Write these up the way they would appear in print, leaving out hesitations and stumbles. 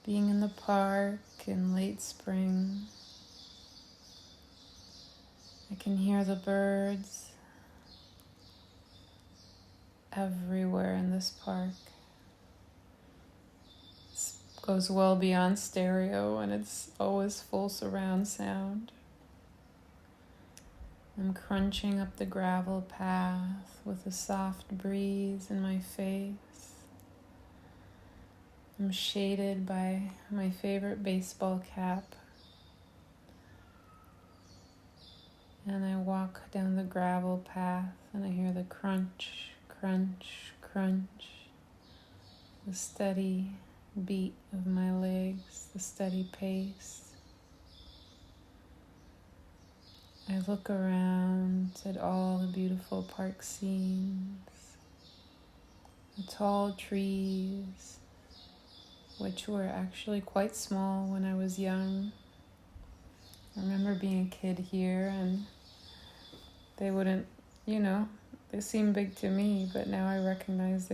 being in the park in late spring. I can hear the birds everywhere in this park. This goes well beyond stereo, and it's always full surround sound. I'm crunching up the gravel path with a soft breeze in my face. I'm shaded by my favorite baseball cap. And I walk down the gravel path and I hear the crunch, crunch, crunch. The steady beat of my legs, the steady pace. I look around at all the beautiful park scenes, the tall trees, which were actually quite small when I was young. I remember being a kid here and they wouldn't, they seemed big to me, but now I recognize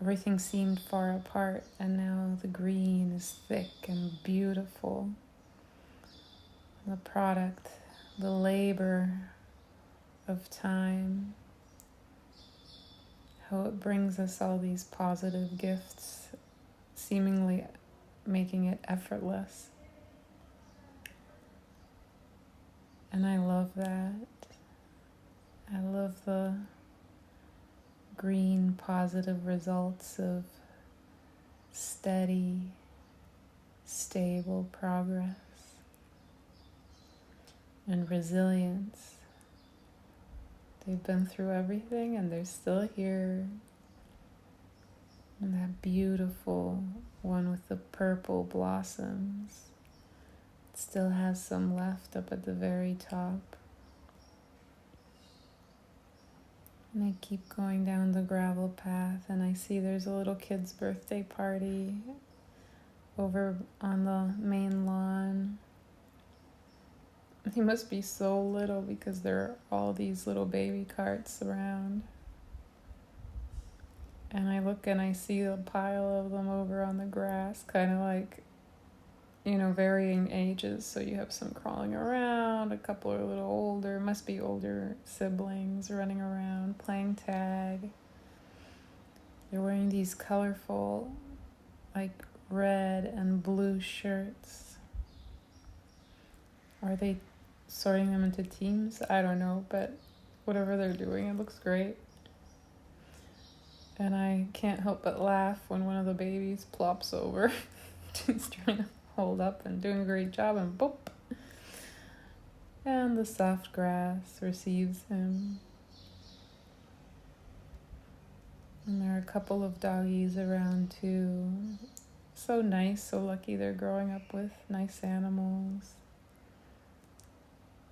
everything seemed far apart, and now the green is thick and beautiful. The product, the labor of time, how it brings us all these positive gifts, seemingly making it effortless. And I love that. I love the green positive results of steady, stable progress and resilience. They've been through everything and they're still here. And that beautiful one with the purple blossoms still has some left up at the very top. And I keep going down the gravel path and I see there's a little kid's birthday party over on the main lawn. He must be so little because there are all these little baby carts around. And I look and I see a pile of them over on the grass, kind of like, varying ages. So you have some crawling around, a couple are a little older, must be older siblings running around, playing tag. They're wearing these colorful, like red and blue shirts. Are they sorting them into teams? I don't know, but whatever they're doing, it looks great. And I can't help but laugh when one of the babies plops over. He's trying to hold up and doing a great job, and boop. And the soft grass receives him. And there are a couple of doggies around too. So nice, so lucky they're growing up with nice animals.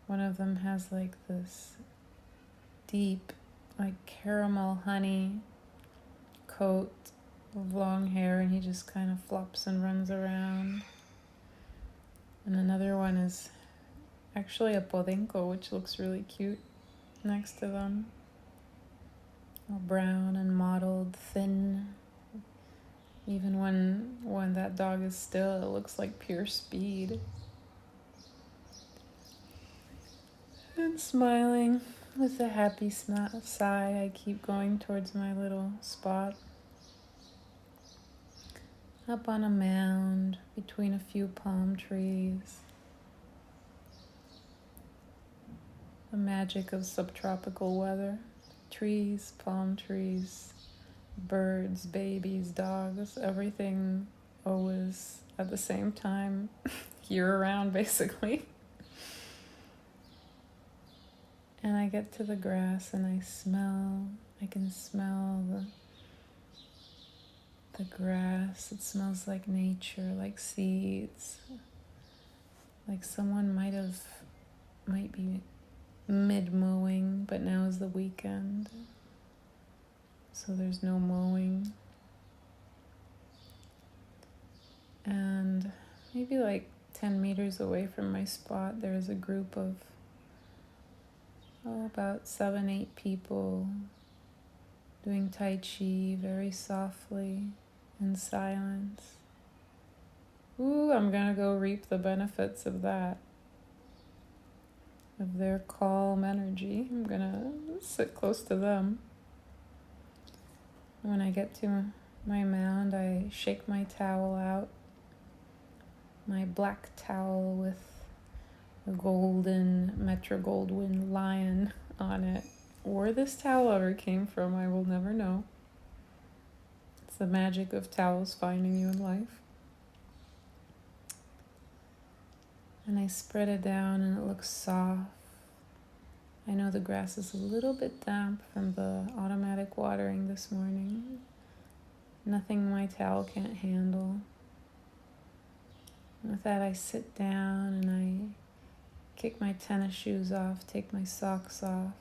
One of them has like this deep, like caramel honey coat of long hair, and he just kind of flops and runs around. And another one is actually a podenco, which looks really cute next to them. All brown and mottled, thin. Even when that dog is still, it looks like pure speed. And smiling with a happy sigh, I keep going towards my little spot. Up on a mound between a few palm trees. The magic of subtropical weather. Trees, palm trees, birds, babies, dogs, everything always at the same time, year-round basically. And I get to the grass and I can smell the grass. It smells like nature, like seeds. Like someone might be mid-mowing, but now is the weekend, so there's no mowing. And maybe like 10 meters away from my spot, there's a group of about 7-8 people doing Tai Chi very softly in silence. Ooh, I'm gonna go reap the benefits of that, of their calm energy. I'm gonna sit close to them. When I get to my mound, I shake my towel out, my black towel with a golden Metro Goldwyn lion on it. Where this towel ever came from, I will never know. It's the magic of towels finding you in life. And I spread it down and it looks soft. I know the grass is a little bit damp from the automatic watering this morning. Nothing my towel can't handle. And with that, I sit down and I kick my tennis shoes off, take my socks off.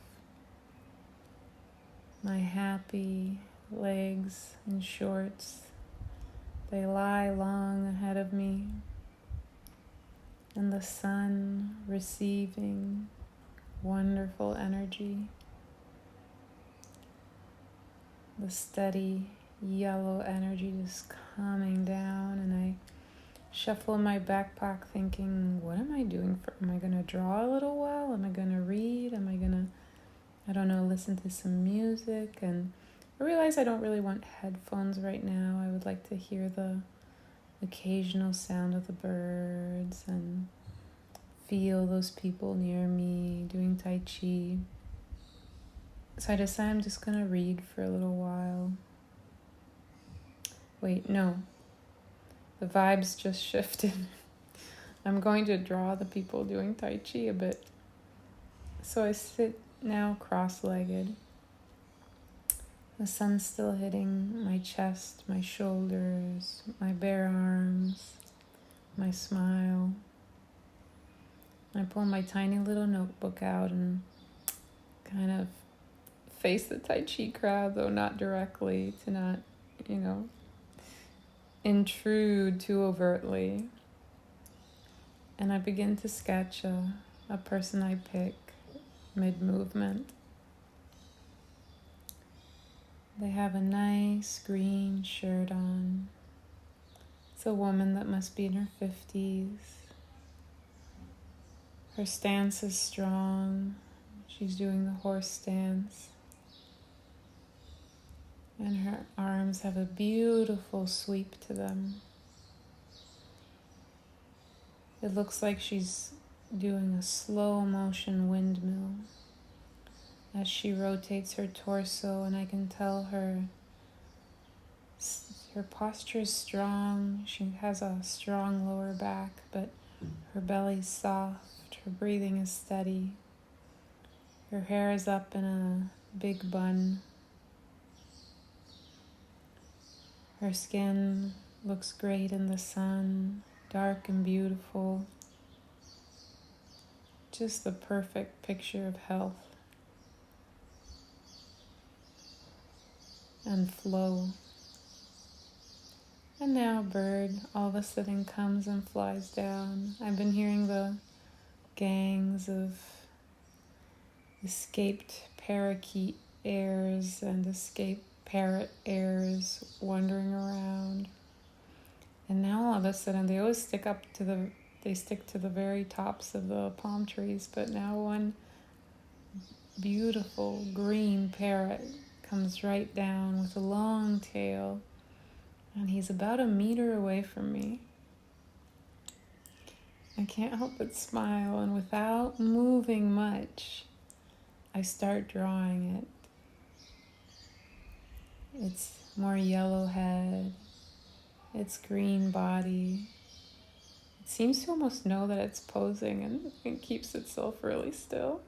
My happy legs in shorts, they lie long ahead of me. And the sun receiving wonderful energy. The steady yellow energy just coming down, and I shuffle in my backpack thinking, what am I doing? Am I going to draw a little while? Am I going to read? Am I going to, I don't know, listen to some music? And I realize I don't really want headphones right now. I would like to hear the occasional sound of the birds and feel those people near me doing Tai Chi. So I decide I'm just going to read for a little while. Wait, no. The vibes just shifted. I'm going to draw the people doing Tai Chi a bit. So I sit now cross-legged. The sun's still hitting my chest, my shoulders, my bare arms, my smile. I pull my tiny little notebook out and kind of face the Tai Chi crowd, though not directly, to not, intrude too overtly. And I begin to sketch a person I pick mid-movement. They have a nice green shirt on. It's a woman that must be in her 50s. Her stance is strong. She's doing the horse stance. And her arms have a beautiful sweep to them. It looks like she's doing a slow motion windmill as she rotates her torso, and I can tell her posture is strong. She has a strong lower back, but her belly's soft. Her breathing is steady. Her hair is up in a big bun. Her skin looks great in the sun, dark and beautiful. Just the perfect picture of health and flow. And now a bird all of a sudden comes and flies down. I've been hearing the gangs of escaped parakeet heirs and escaped parrot heirs wandering around. And now all of a sudden they always stick to the very tops of the palm trees, but now one beautiful green parrot comes right down with a long tail, and he's about a meter away from me. I can't help but smile, and without moving much, I start drawing it. Its more yellow head, its green body. It seems to almost know that it's posing, and it keeps itself really still.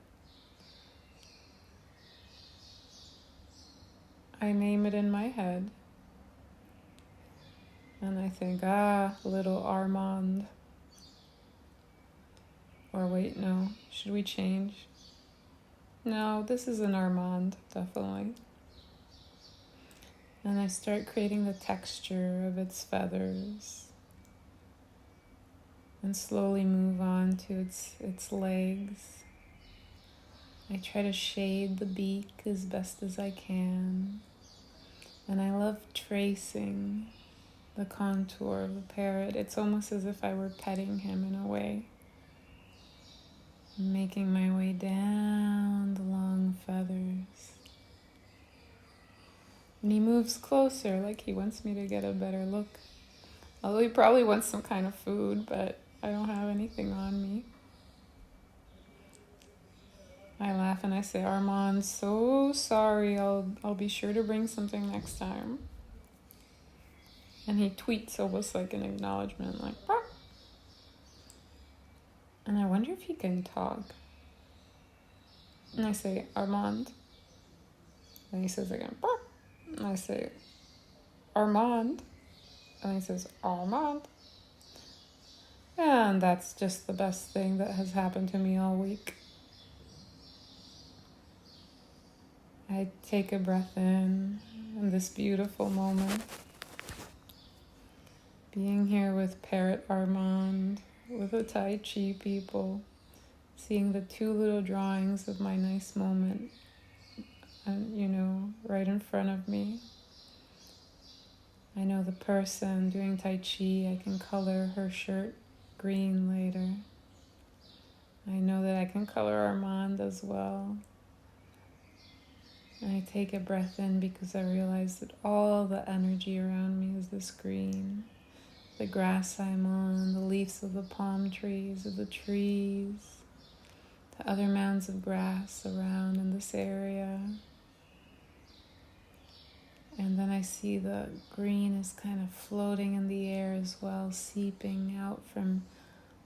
I name it in my head. And I think, little Armand. Or wait, no, should we change? No, this is an Armand, definitely. And I start creating the texture of its feathers. And slowly move on to its legs. I try to shade the beak as best as I can. And I love tracing the contour of the parrot. It's almost as if I were petting him in a way. Making my way down the long feathers. And he moves closer, like he wants me to get a better look. Although he probably wants some kind of food, but I don't have anything on me. I laugh and I say, Armand, so sorry, I'll be sure to bring something next time. And he tweets almost like an acknowledgement, like, bark. And I wonder if he can talk. And I say, Armand. And he says again, bark. And I say, Armand. And he says, Armand. And that's just the best thing that has happened to me all week. I take a breath in this beautiful moment. Being here with Parrot Armand, with the Tai Chi people, seeing the two little drawings of my nice moment, right in front of me. I know the person doing Tai Chi, I can color her shirt green later. I know that I can color Armand as well. And I take a breath in because I realize that all the energy around me is this green. The grass I'm on, the leaves of the palm trees, of the trees, the other mounds of grass around in this area. And then I see the green is kind of floating in the air as well, seeping out from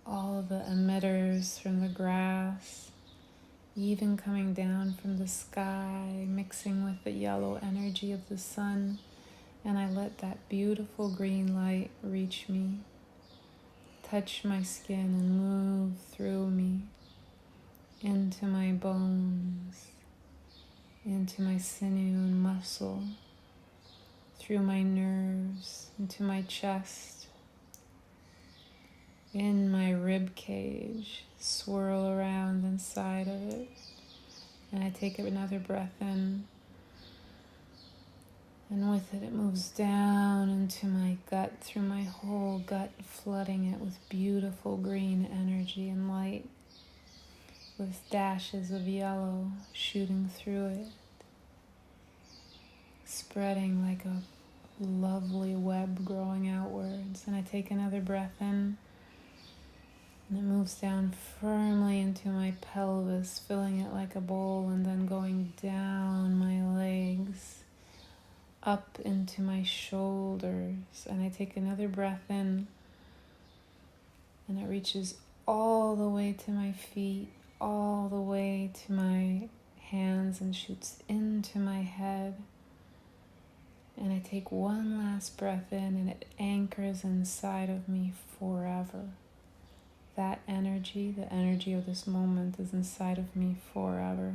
all the emitters from the grass, even coming down from the sky, mixing with the yellow energy of the sun. And I let that beautiful green light reach me, touch my skin and move through me, into my bones, into my sinew and muscle, through my nerves, into my chest, in my rib cage, swirl around inside of it. And I take another breath in. And with it, it moves down into my gut, through my whole gut, flooding it with beautiful green energy and light, with dashes of yellow shooting through it, spreading like a lovely web growing outwards. And I take another breath in, and it moves down firmly into my pelvis, filling it like a bowl, and then going down my legs, up into my shoulders. And I take another breath in, and it reaches all the way to my feet, all the way to my hands, and shoots into my head. And I take one last breath in, and it anchors inside of me forever. That energy, the energy of this moment, is inside of me forever.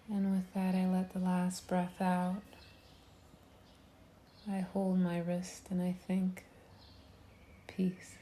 And with that, I let the last breath out. I hold my wrist and I think, peace.